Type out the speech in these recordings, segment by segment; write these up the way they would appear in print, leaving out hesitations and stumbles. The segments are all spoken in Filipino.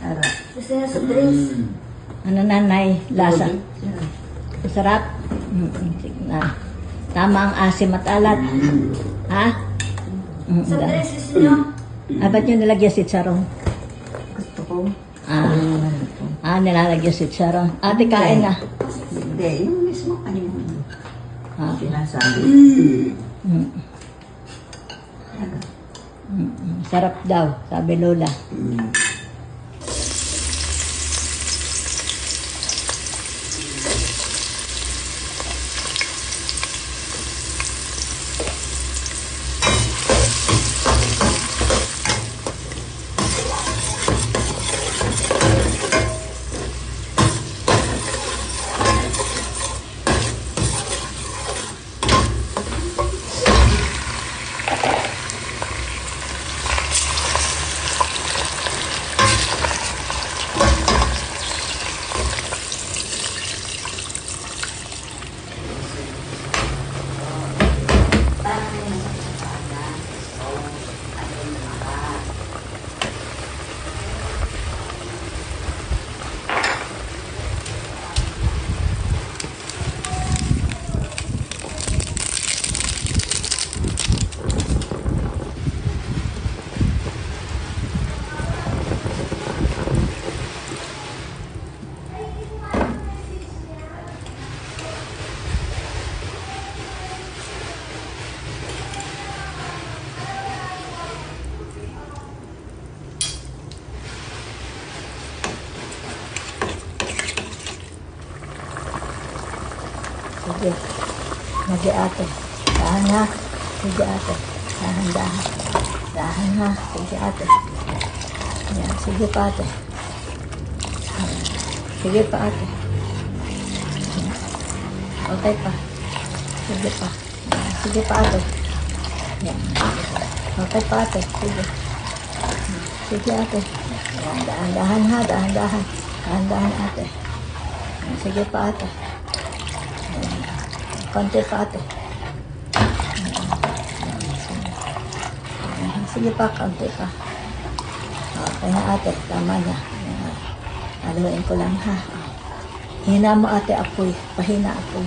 Ara. Gusto niya sa drinks. Ano nanay? Lasa? Masarap? Sige na. Tama ang asim at alat. Ha? Sa drinks gusto niyo. Ba't nyo nilagyan si Charong? Gusto ko. Nilalagyan si Charong. Ate, kain na. Hindi, yung mismo kanina. Sinasabi. Sarap daw, sabi Lola. Sige. Sige ate. Dahan ha. Sige ate. Dahan, dahan. Dahan ha. Sige ate. Yan. Sige pa ate. Sige pa ate. Okay pa. Sige pa. Yan. Sige pa ate. Yan. Okay pa ate. Sige. Sige ate. Yan. Dahan, dahan ha. Dahan, dahan. Dahan, dahan ate. Yan. Sige pa ate. Konti pa ate. Sige pa, konti pa. Okay na ate, tama na. Haluin ko lang ha. Hina mo ate apoy, pahina apoy.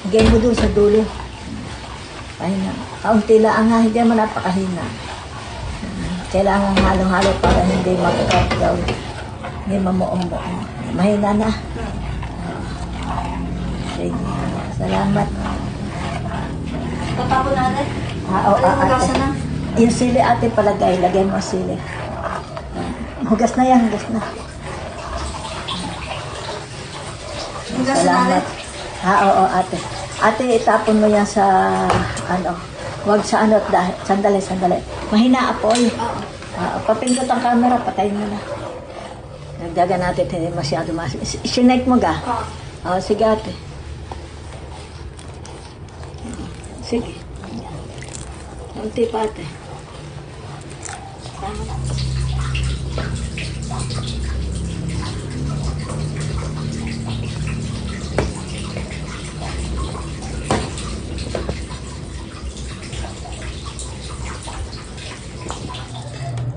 Higay mo dun sa dulo. Pahina. Kaunti lang ha, hindi mo napakahina. Kailangan halo-halo para hindi magkakaw. Hindi mamuong-muong. Mahina na. Sige. Salamat. Tatapon natin. Oo, Hugasan na. Yung sili ate palagay, lagay mo sili. Hugas na yan, hugas na. Hugasan Salamat. natin. Oo, ate. Ate, itapon mo yan sa, huwag sa dahil, sandali. Mahina apoy. Papindot ang camera, patayin mo na. Nagdaga natin, hindi masyado Sinake mo ga? Oo, sige ate. Sige. Kunti pa ate.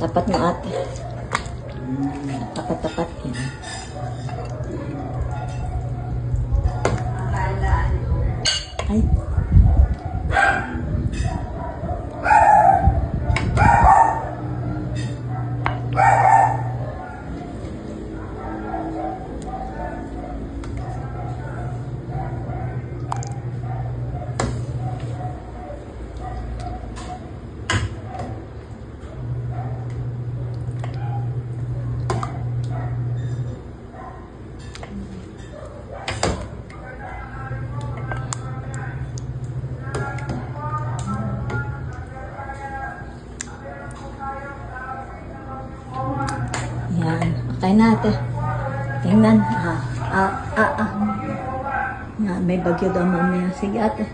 Tapat mo ate. Tapat yan. Ay. Yan. Okay na ate. Tingnan. Yan, may bagyo daw mamaya. Sige ate.